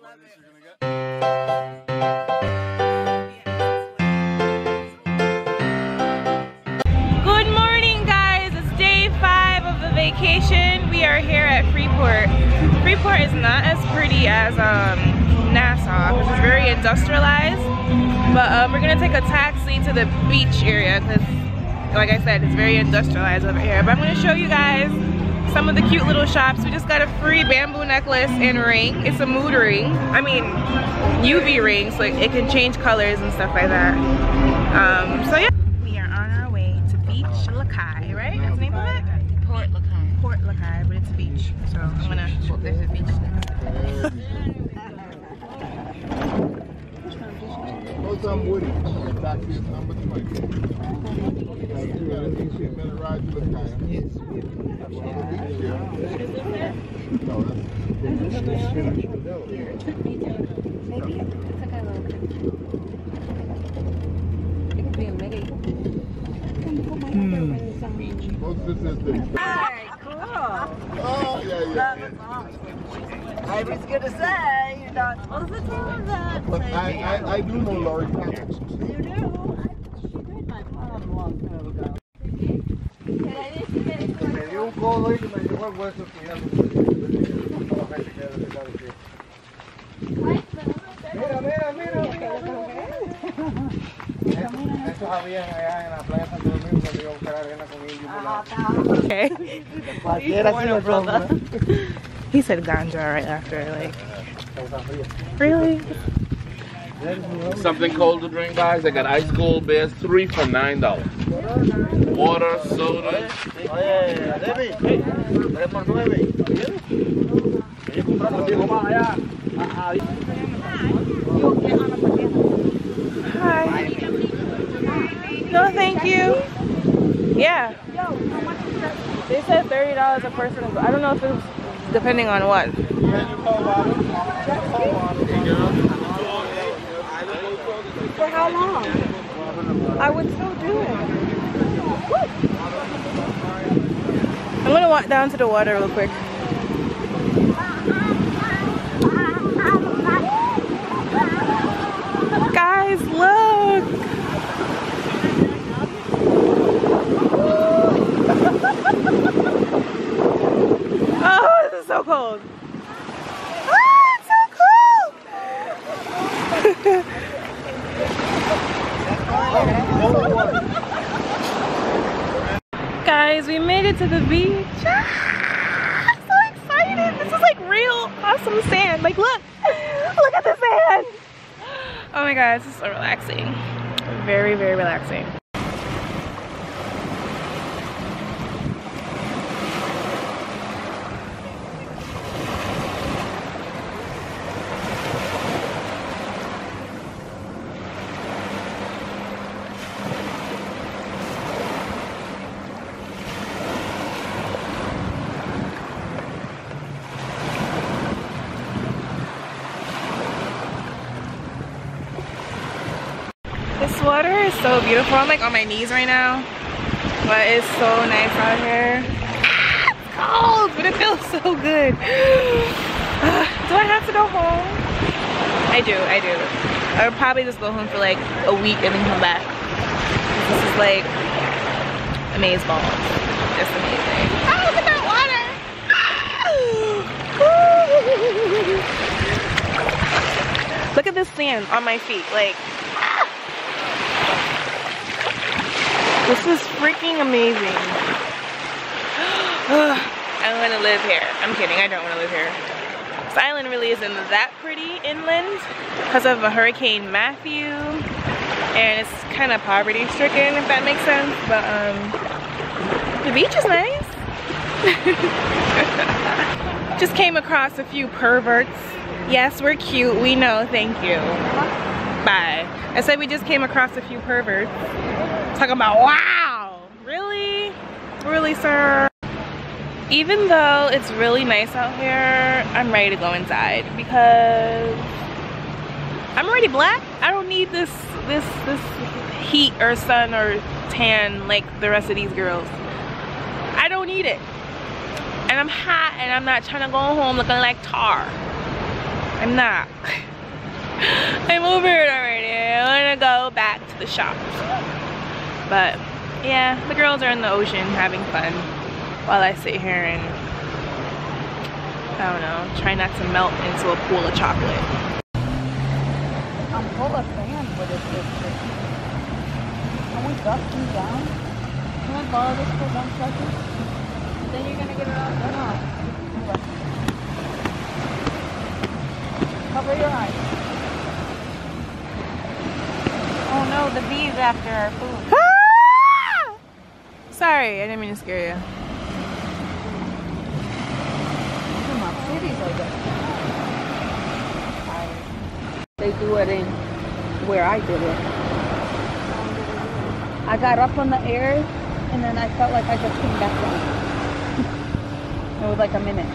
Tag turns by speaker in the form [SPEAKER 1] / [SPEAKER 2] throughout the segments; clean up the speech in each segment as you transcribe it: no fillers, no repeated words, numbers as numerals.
[SPEAKER 1] love it. Good morning, guys. It's day 5 of the vacation. We are here at Freeport. Freeport is not as pretty as Nassau, which is very industrialized. But we're gonna take a taxi to the beach area because, like I said, it's very industrialized over here. But I'm gonna show you guys some of the cute little shops. We just got a free bamboo necklace and ring. It's a mood ring. I mean, UV ring, so it can change colors and stuff like that. So yeah. We are on our way to Beach Lakai, right? That's the name of it?
[SPEAKER 2] Port Lakai.
[SPEAKER 1] Port Lakai, but it's a beach. So I'm gonna.
[SPEAKER 2] Well, there's a beach there.
[SPEAKER 3] I'm Woody. Taxi is number 20. Yes.
[SPEAKER 2] Alright, cool.
[SPEAKER 3] Oh, yeah.
[SPEAKER 2] I was gonna say, you're not supposed to tell him that.
[SPEAKER 3] But I do know Laurie Patrick.
[SPEAKER 2] You do? She did my mom a long time ago.
[SPEAKER 3] Me dio un codo y me llevó el hueso estudiando. Mira. Estos habían allá en la playa Santo Domingo que iba a buscar arena con ellos.
[SPEAKER 1] Okay. He said ganja right after, like. Really?
[SPEAKER 4] Something cold to drink, guys. I got ice cold beers, 3 for $9. Water, soda.
[SPEAKER 1] Hi. No, thank you. Yeah. They said $30 a person. I don't know if it's depending on what.
[SPEAKER 2] For how long?
[SPEAKER 1] I would still do it. I'm gonna walk down to the water real quick. Guys, look! Oh, this is so cold. Oh, it's so cool! Guys, we made it to the beach. I'm so excited. This is like real awesome sand. Like, look at the sand. Oh my god, this is so relaxing. Very, very relaxing. This water is so beautiful. I'm like on my knees right now, but it's so nice out here. It's cold, but it feels so good. Do I have to go home? I do. I would probably just go home for like a week and then come back. This is like amazeballs. It's amazing. Oh, look at that water! Look at this sand on my feet. Like, this is freaking amazing. I want to live here. I'm kidding, I don't want to live here. This island really isn't that pretty inland because of a Hurricane Matthew. And it's kind of poverty stricken, if that makes sense. But the beach is nice. Just came across a few perverts. Yes, we're cute, we know, thank you. Bye. I said we just came across a few perverts. Talking about, wow, really? Really, sir? Even though it's really nice out here, I'm ready to go inside because I'm already black. I don't need this heat or sun or tan like the rest of these girls. I don't need it. And I'm hot and I'm not trying to go home looking like tar. I'm not. I'm over it already. I wanna go back to the shops. But yeah, the girls are in the ocean having fun while I sit here and, I don't know, try not to melt into a pool of chocolate.
[SPEAKER 2] I'm full of sand with this district. Can we dust you down? Can I borrow this for 1 second? Then you're gonna get it all done off. Cover your eyes. Oh no, the bees after our food.
[SPEAKER 1] Ah! Sorry, I didn't mean to scare you.
[SPEAKER 2] Come on, cities like that. They do it in where I did it. I got up on the air and then I felt like I just came back down. It was like a minute,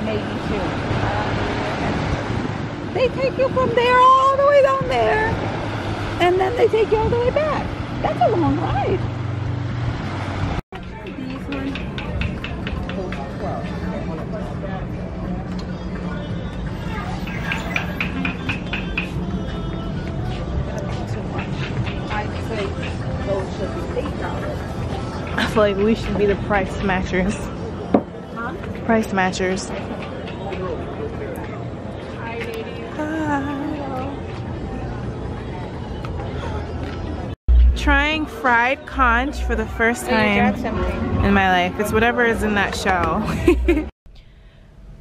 [SPEAKER 2] maybe 2. They take you from there all the way down there and then they take you all the way back. That's a long ride. These ones.
[SPEAKER 1] I feel like we should be the price matchers.
[SPEAKER 2] Huh?
[SPEAKER 1] Price matchers. Trying fried conch for the first time in my life. It's whatever is in that shell.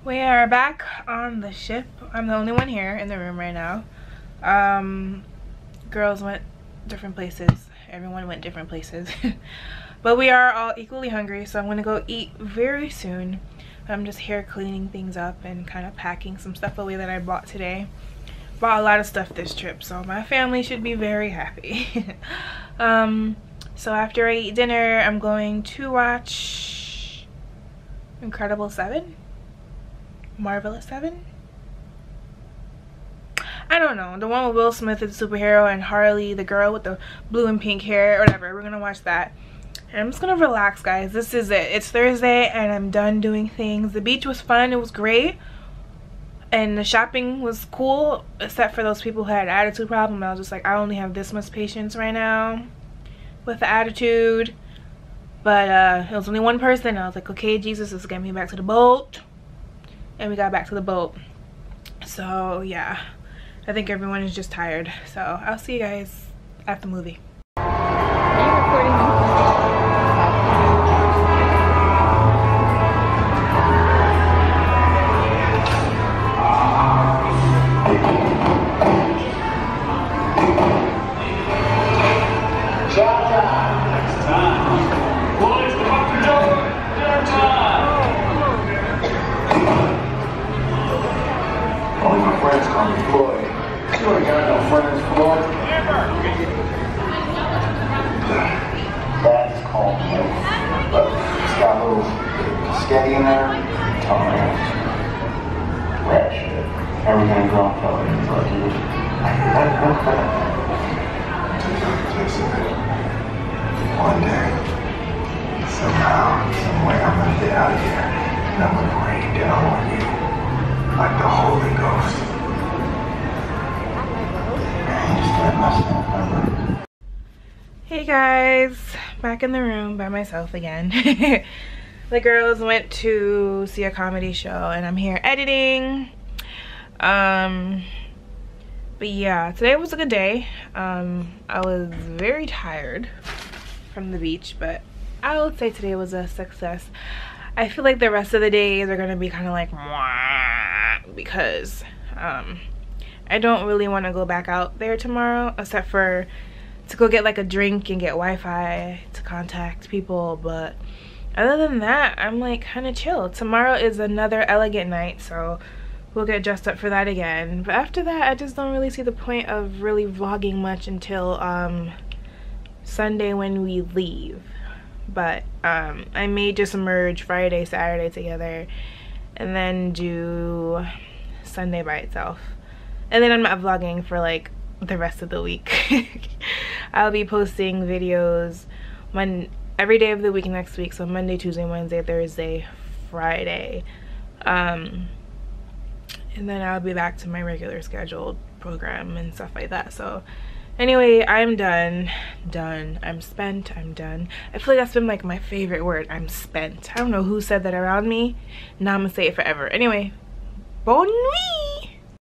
[SPEAKER 1] We are back on the ship. I'm the only one here in the room right now. Girls went different places. Everyone went different places. But we are all equally hungry, so I'm gonna go eat very soon. I'm just here cleaning things up and kind of packing some stuff away that I bought today. Bought a lot of stuff this trip, so my family should be very happy. So after I eat dinner, I'm going to watch Incredible 7? Marvelous 7? I don't know, the one with Will Smith as the superhero and Harley, the girl with the blue and pink hair, whatever. We're gonna watch that. And I'm just gonna relax, guys. This is it. It's Thursday and I'm done doing things. The beach was fun, it was great. And the shopping was cool, except for those people who had an attitude problem. I was just like, I only have this much patience right now with the attitude. But it was only one person. I was like, okay, Jesus, let's get me back to the boat. And we got back to the boat. So yeah, I think everyone is just tired. So I'll see you guys at the movie.
[SPEAKER 2] Are you recording me?
[SPEAKER 3] That's called milk. But it's got a little sketty in there. Oh man. Rat shit. Everything grown color is like you. One day, somehow, some way, I'm gonna get out of here. And I'm gonna rain down on you. Like the Holy Ghost. Man, you just got messed up, remember?
[SPEAKER 1] Hey guys, back in the room by myself again. The girls went to see a comedy show and I'm here editing. But yeah, today was a good day. I was very tired from the beach, but I would say today was a success. I feel like the rest of the days are gonna be kind of like because I don't really want to go back out there tomorrow, except for to go get like a drink and get Wi-Fi to contact people. But other than that, I'm like kind of chill. Tomorrow is another elegant night, so we'll get dressed up for that again. But after that, I just don't really see the point of really vlogging much until Sunday when we leave. But I may just merge Friday, Saturday together and then do Sunday by itself. And then I'm not vlogging for like the rest of the week. I'll be posting videos every day of the week next week, so Monday, Tuesday, Wednesday, Thursday, Friday. and then I'll be back to my regular scheduled program and stuff like that. So anyway, I'm done. I'm spent. I'm done. I feel like that's been like my favorite word. I'm spent. I don't know who said that around me. Now I'm gonna say it forever. Anyway, bonne nuit.